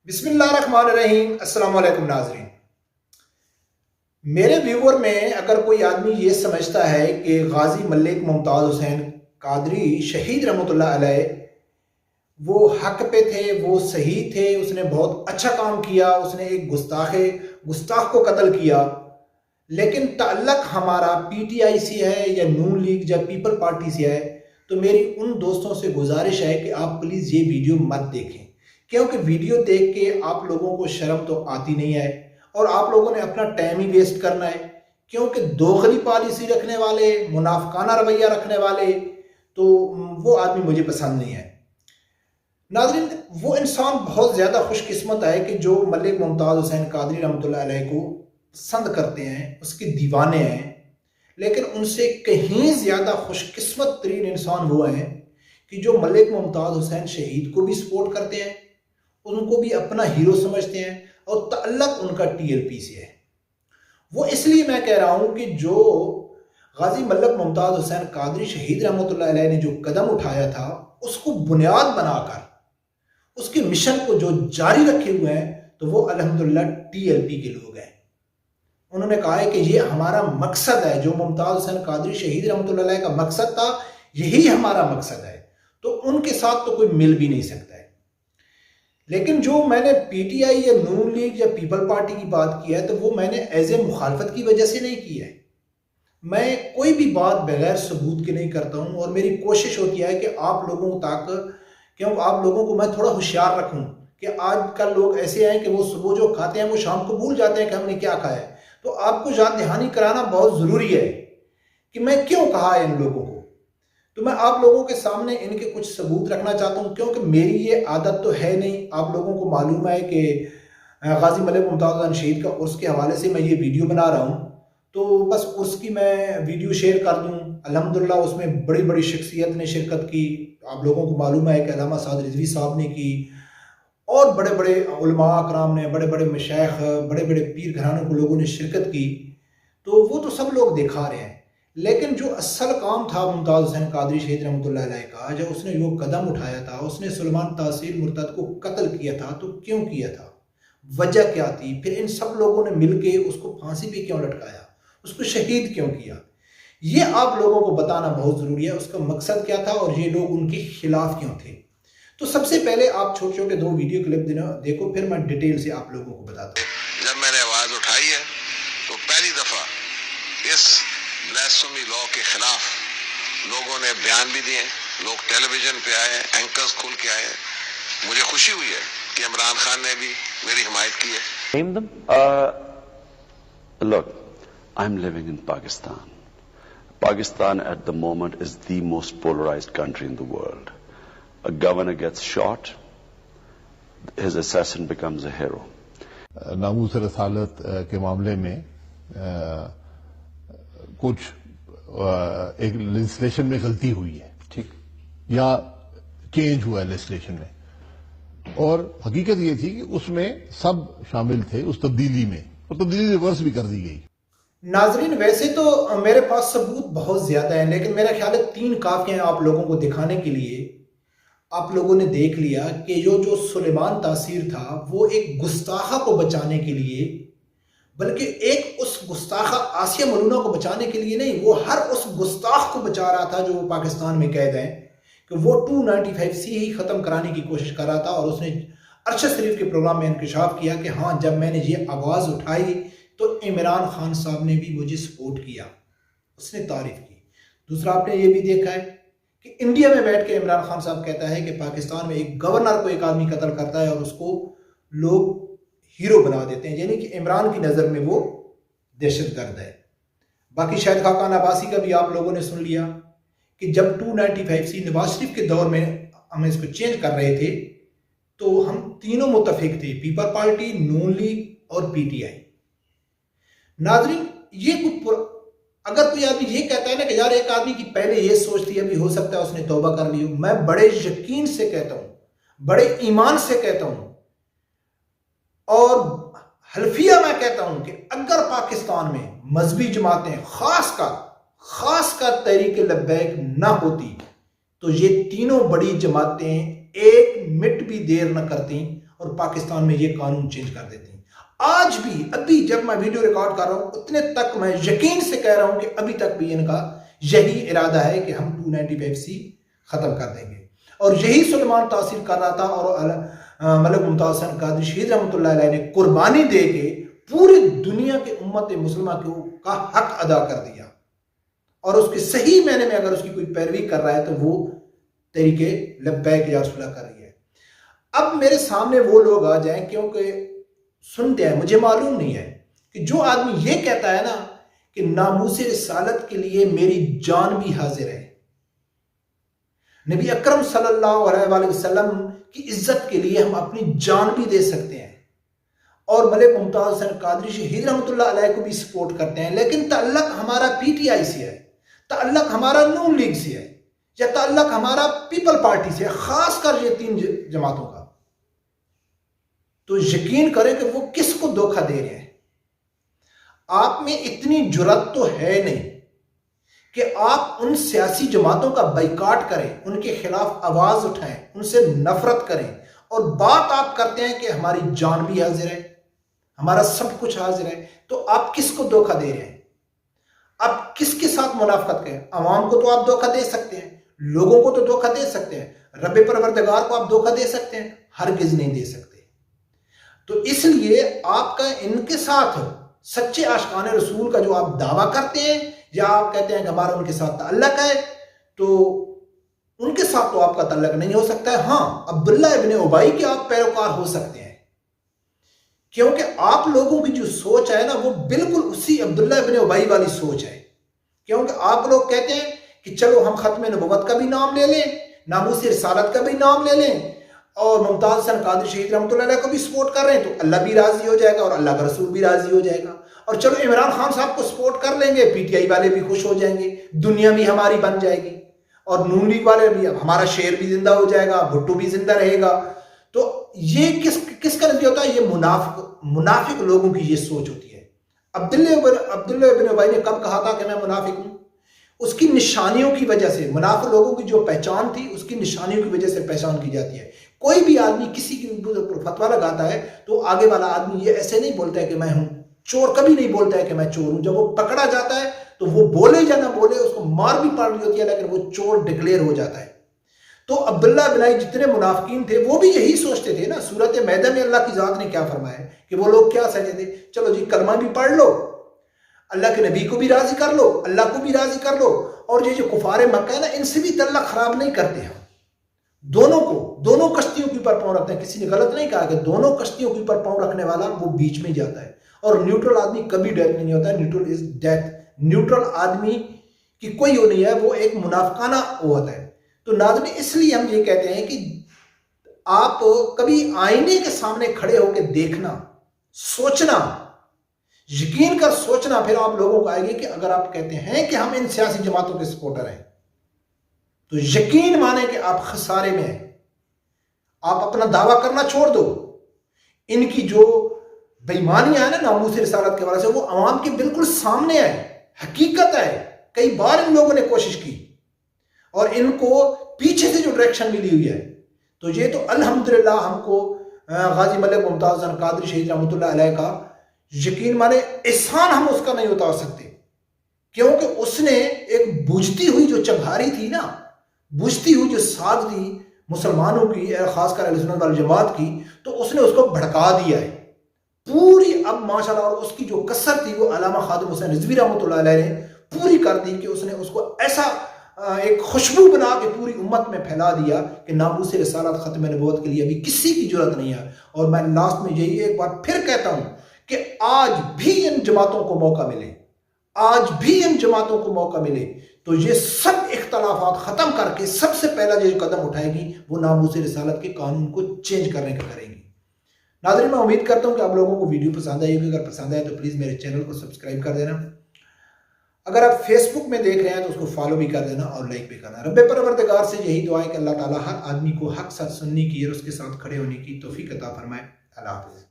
بسم اللہ الرحمن الرحیم۔ السلام علیکم ناظرین، میرے ویور میں اگر کوئی آدمی یہ سمجھتا ہے کہ غازی ملک ممتاز حسین قادری شہید رحمۃ اللہ علیہ وہ حق پہ تھے، وہ صحیح تھے، اس نے بہت اچھا کام کیا، اس نے ایک گستاخ کو قتل کیا، لیکن تعلق ہمارا پی ٹی آئی سے ہے یا نون لیگ یا پیپل پارٹی سے ہے، تو میری ان دوستوں سے گزارش ہے کہ آپ پلیز یہ ویڈیو مت دیکھیں، کیونکہ ویڈیو دیکھ کے آپ لوگوں کو شرم تو آتی نہیں ہے اور آپ لوگوں نے اپنا ٹائم ہی ویسٹ کرنا ہے، کیونکہ دوغلی پالیسی رکھنے والے، منافقانہ رویہ رکھنے والے تو وہ آدمی مجھے پسند نہیں ہے۔ ناظرین، وہ انسان بہت زیادہ خوش قسمت ہے کہ جو ملک ممتاز حسین قادری رحمۃ اللہ علیہ کو پسند کرتے ہیں، اس کے دیوانے ہیں، لیکن ان سے کہیں زیادہ خوش قسمت ترین انسان وہ ہیں کہ جو ملک ممتاز حسین شہید کو بھی سپورٹ کرتے ہیں، ان کو بھی اپنا ہیرو سمجھتے ہیں اور تعلق ان کا ٹی ایل پی سے ہے۔ وہ اس لیے میں کہہ رہا ہوں کہ جو غازی ملک ممتاز حسین قادری شہید رحمۃ اللہ علیہ نے جو قدم اٹھایا تھا، اس کو بنیاد بنا کر اس کے مشن کو جو جاری رکھے ہوئے ہیں، تو وہ الحمدللہ ٹی ایل پی کے لوگ ہیں۔ انہوں نے کہا ہے کہ یہ ہمارا مقصد ہے، جو ممتاز حسین قادری شہید رحمۃ اللہ علیہ کا مقصد تھا، یہی ہمارا مقصد ہے، تو ان کے ساتھ تو کوئی مل بھی نہیں سکتا ہے۔ لیکن جو میں نے پی ٹی آئی یا نون لیگ یا پیپل پارٹی کی بات کی ہے، تو وہ میں نے ایز اے مخالفت کی وجہ سے نہیں کی ہے۔ میں کوئی بھی بات بغیر ثبوت کے نہیں کرتا ہوں، اور میری کوشش ہوتی ہے کہ آپ لوگوں تک، کیوں آپ لوگوں کو میں تھوڑا ہوشیار رکھوں کہ آج کل لوگ ایسے ہیں کہ وہ صبح جو کھاتے ہیں وہ شام کو بھول جاتے ہیں کہ ہم نے کیا کھایا ہے، تو آپ کو یاد دہانی کرانا بہت ضروری ہے کہ میں کیوں کہا ہے ان لوگوں کو۔ تو میں آپ لوگوں کے سامنے ان کے کچھ ثبوت رکھنا چاہتا ہوں، کیونکہ میری یہ عادت تو ہے نہیں۔ آپ لوگوں کو معلوم ہے کہ غازی ملک ممتاز حسین شہید کا عرس کے حوالے سے میں یہ ویڈیو بنا رہا ہوں، تو بس عرس کی میں ویڈیو شیئر کر دوں۔ الحمدللہ اس میں بڑی بڑی شخصیت نے شرکت کی، آپ لوگوں کو معلوم ہے کہ علامہ سعد رضوی صاحب نے کی، اور بڑے بڑے علماء اکرام نے، بڑے بڑے مشائخ، بڑے بڑے پیر گھرانوں کو لوگوں نے شرکت کی، تو وہ تو سب لوگ دکھا رہے ہیں۔ لیکن جو اصل کام تھا ممتاز حسین قادری شہید رحمۃ اللہ علیہ کا، جب اس نے وہ قدم اٹھایا تھا، اس نے سلمان تحصیل مرتد کو قتل کیا تھا، تو کیوں کیا تھا؟ وجہ کیا تھی؟ پھر ان سب لوگوں نے مل کے اس کو پھانسی پہ کیوں لٹکایا؟ اس کو شہید کیوں کیا؟ یہ آپ لوگوں کو بتانا بہت ضروری ہے، اس کا مقصد کیا تھا اور یہ لوگ ان کے خلاف کیوں تھے۔ تو سب سے پہلے آپ چھوٹے چھوٹے دو ویڈیو کلپ دیکھو، پھر میں ڈیٹیل سے آپ لوگوں کو بتاتا ہوں۔ جب میں نے آواز اٹھائی ہے تو پہلی دفعہ اس بلیسفیمی لا کے خلاف لوگوں نے بیان بھی دیے، لوگ ٹیلی ویژن پہ آئے، اینکرز کھل کے آئے۔ مجھے خوشی ہوئی ہے کہ عمران خان نے بھی میری حمایت کی ہے۔ Name them? Look, I'm living in Pakistan. Pakistan at the moment is the most polarized country in the world. A governor gets shot, his assassin becomes a hero. ناموس رسالت کے معاملے میں کچھ ایک لیجسلیشن میں غلطی ہوئی ہے، ٹھیک، یا چینج ہوا ہے لیجسلیشن میں، اور حقیقت یہ تھی کہ اس میں سب شامل تھے اس تبدیلی میں، اور تبدیلی ریورس بھی کر دی گئی۔ ناظرین، ویسے تو میرے پاس ثبوت بہت زیادہ ہیں، لیکن میرا خیال ہے 3 کافی ہیں آپ لوگوں کو دکھانے کے لیے۔ آپ لوگوں نے دیکھ لیا کہ جو سلیمان تاثیر تھا، وہ ایک گستاخہ کو بچانے کے لیے، بلکہ ایک اس گستاخہ آسیہ ملونہ کو بچانے کے لیے نہیں، وہ ہر اس گستاخ کو بچا رہا تھا جو پاکستان میں قید ہیں، کہ وہ 295C ہی ختم کرانے کی کوشش کر رہا تھا۔ اور اس نے ارشد شریف کے پروگرام میں انکشاف کیا کہ ہاں، جب میں نے یہ آواز اٹھائی تو عمران خان صاحب نے بھی مجھے سپورٹ کیا، اس نے تعریف کی۔ دوسرا، آپ نے یہ بھی دیکھا ہے کہ انڈیا میں بیٹھ کے عمران خان صاحب کہتا ہے کہ پاکستان میں ایک گورنر کو ایک آدمی قتل کرتا ہے اور اس کو لوگ ہیرو بنا دیتے ہیں، یعنی کہ عمران کی نظر میں وہ دہشت گرد ہے۔ باقی شاہد خاقان عباسی کا بھی آپ لوگوں نے سن لیا کہ جب 295C نواز شریف کے دور میں ہم اس کو چینج کر رہے تھے، تو ہم تینوں متفق تھے، پیپل پارٹی، نون لیگ اور پی ٹی آئی۔ ناظرین، یہ کچھ اگر کوئی آدمی یہ کہتا ہے نا کہ یار ایک آدمی کی پہلے یہ سوچ تھی، ابھی ہو سکتا ہے اس نے توبہ کر لی ہو، میں بڑے یقین سے کہتا ہوں، بڑے ایمان سے کہتا ہوں، اور حلفیہ میں کہتا ہوں کہ اگر پاکستان میں مذہبی جماعتیں خاص کر تحریک لبیک نہ ہوتی، تو یہ تینوں بڑی جماعتیں ایک منٹ بھی دیر نہ کرتی اور پاکستان میں یہ قانون چینج کر دیتے ہیں. آج بھی ابھی جب میں ویڈیو ریکارڈ کر رہا ہوں اتنے تک میں یقین سے کہہ رہا ہوں کہ ابھی تک بھی ان کا یہی ارادہ ہے کہ ہم 295C ختم کر دیں گے. اور یہی سلیمان تاثیر کر رہا تھا اور ملک ممتاز حسین قادری شہید رحمۃ اللہ علیہ نے قربانی دے کے پوری دنیا کے امت مسلمہ کا حق ادا کر دیا. اور اس کے صحیح معنی میں اگر اس کی کوئی پیروی کر رہا ہے تو وہ طریقے لبیک یا رسول اللہ کر رہی ہے. اب میرے سامنے وہ لوگ آ جائیں کیونکہ سنتے ہیں, مجھے معلوم نہیں ہے کہ جو آدمی یہ کہتا ہے نا کہ ناموس رسالت کے لیے میری جان بھی حاضر ہے, نبی اکرم صلی اللہ علیہ وآلہ وسلم کی عزت کے لیے ہم اپنی جان بھی دے سکتے ہیں, اور ملک ممتاز حسین قادری شہید رحمۃ اللہ علیہ کو بھی سپورٹ کرتے ہیں, لیکن تعلق ہمارا PTI سے ہے, تعلق ہمارا نون لیگ سے ہے, یا تعلق ہمارا پیپل پارٹی سے ہے, خاص کر یہ 3 جماعتوں کا. تو یقین کریں کہ وہ کس کو دھوکہ دے رہے ہیں. آپ میں اتنی جرات تو ہے نہیں کہ آپ ان سیاسی جماعتوں کا بائیکاٹ کریں, ان کے خلاف آواز اٹھائیں, ان سے نفرت کریں, اور بات آپ کرتے ہیں کہ ہماری جان بھی حاضر ہے, ہمارا سب کچھ حاضر ہے. تو آپ کس کو دھوکہ دے رہے ہیں؟ آپ کس کے ساتھ منافقت کریں؟ عوام کو تو آپ دھوکہ دے سکتے ہیں, لوگوں کو تو دھوکہ دے سکتے ہیں, رب پروردگار کو آپ دھوکہ دے سکتے ہیں؟ ہرگز نہیں دے سکتے. تو اس لیے آپ کا ان کے ساتھ سچے عاشقان رسول کا جو آپ دعویٰ کرتے ہیں یا آپ کہتے ہیں کہ ہمارا ان کے ساتھ تعلق ہے, تو ان کے ساتھ تو آپ کا تعلق نہیں ہو سکتا ہے. ہاں, عبداللہ ابن ابی کے آپ پیروکار ہو سکتے ہیں, کیونکہ آپ لوگوں کی جو سوچ ہے نا وہ بالکل اسی عبداللہ ابن ابی والی سوچ ہے. کیونکہ آپ لوگ کہتے ہیں کہ چلو ہم ختم نبوت کا بھی نام لے لیں, ناموس رسالت کا بھی نام لے لیں, اور ممتاز حسین قادری شہید رحمۃ اللہ علیہ کو بھی سپورٹ کر رہے ہیں تو اللہ بھی راضی ہو جائے گا اور اللہ کا رسول بھی راضی ہو جائے گا. اور چلو عمران خان صاحب کو سپورٹ کر لیں گے, PTI والے بھی خوش ہو جائیں گے, دنیا بھی ہماری بن جائے گی, اور نون لیگ والے بھی, ہمارا شیر بھی زندہ ہو جائے گا, بھٹو بھی زندہ رہے گا. تو یہ کس کا نتیجہ ہوتا ہے؟ یہ منافق لوگوں کی یہ سوچ ہوتی ہے. عبداللہ ابن ابی نے کب کہا تھا کہ میں منافق ہوں؟ اس کی نشانیوں کی وجہ سے. منافق لوگوں کی جو پہچان تھی اس کی نشانیوں کی وجہ سے پہچان کی جاتی ہے. کوئی بھی آدمی کسی کی فتویٰ لگاتا ہے تو آگے والا آدمی یہ ایسے نہیں بولتا ہے کہ میں ہوں چور, کبھی نہیں بولتا ہے کہ میں چور ہوں. جب وہ پکڑا جاتا ہے تو وہ بولے یا نہ بولے, اس کو مار بھی پڑ رہی ہوتی ہے, لیکن وہ چور ڈکلیئر ہو جاتا ہے. تو عبداللہ ابن جتنے منافقین تھے وہ بھی یہی سوچتے تھے نا. سورۃ مائدہ میں اللہ کی ذات نے کیا فرمایا ہے کہ وہ لوگ کیا سمجھتے تھے؟ چلو جی کلمہ بھی پڑھ لو, اللہ کے نبی کو بھی راضی کر لو, اللہ کو بھی راضی کر لو, اور یہ جو کفار مکہ ہے نا ان سے بھی تعلق خراب نہیں کرتے ہم. دونوں کشتیوں کے اوپر پاؤں رکھتے ہیں. کسی نے غلط نہیں کہا کہ دونوں کشتیوں کے اوپر پاؤں رکھنے والا وہ بیچ میں جاتا ہے, اور نیوٹرل آدمی کبھی ڈیتھ نہیں ہوتا ہے. Neutral is death. نیوٹرل آدمی کی کوئی وہ نہیں ہے, وہ ایک منافقانہ ہوتا ہے. تو ناظرین اس لیے ہم یہ کہتے ہیں کہ آپ کبھی آئینے کے سامنے کھڑے ہو کے دیکھنا, سوچنا, یقین کر سوچنا, پھر آپ لوگوں کو آئے گی کہ اگر آپ کہتے ہیں کہ ہم ان سیاسی جماعتوں کے سپورٹر ہیں تو یقین مانیں کہ آپ خسارے میں ہیں. آپ اپنا دعویٰ کرنا چھوڑ دو. ان کی جو بےایمانیاں ہیں نا ناموس رسالت کے حوالے سے وہ عوام کے بالکل سامنے ہے, حقیقت ہے. کئی بار ان لوگوں نے کوشش کی اور ان کو پیچھے سے جو ڈائریکشن ملی ہوئی ہے. تو یہ تو الحمدللہ ہم کو غازی ملک ممتاز حسین قادری شہید رحمۃ اللہ علیہ کا یقین مانے احسان ہم اس کا نہیں اتار سکتے, کیونکہ اس نے ایک بجھتی ہوئی جو چنگاری تھی نا, بجھتی ہوئی جو ساگ تھی مسلمانوں کی, خاص کر اہل سنت والجماعت کی, تو اس نے اس کو بھڑکا دیا ہے پوری. اب ماشاءاللہ اور اس کی جو کثر تھی وہ علامہ خادم حسین رضوی رحمۃ اللہ علیہ نے پوری کر دی کہ اس نے اس کو ایسا ایک خوشبو بنا کے پوری امت میں پھیلا دیا کہ ناموس رسالت ختم نبوت کے لیے ابھی کسی کی ضرورت نہیں ہے. اور میں لاسٹ میں یہی ایک بار پھر کہتا ہوں کہ آج بھی ان جماعتوں کو موقع ملے, آج بھی ان جماعتوں کو موقع ملے تو یہ سب اختلافات ختم کر کے سب سے پہلا جو قدم اٹھائے گی وہ ناموس رسالت کے قانون کو چینج کرنے کا کریں گی. ناظرین میں امید کرتا ہوں کہ آپ لوگوں کو ویڈیو پسند آئی ہوگی. اگر پسند آئے تو پلیز میرے چینل کو سبسکرائب کر دینا. اگر آپ فیس بک میں دیکھ رہے ہیں تو اس کو فالو بھی کر دینا اور لائک بھی کرنا. رب پروردگار سے یہی دعا ہے کہ اللہ تعالیٰ ہر آدمی کو حق سچ سننے کی اور اس کے ساتھ کھڑے ہونے کی توفیق عطا فرمائے. اللہ حافظ.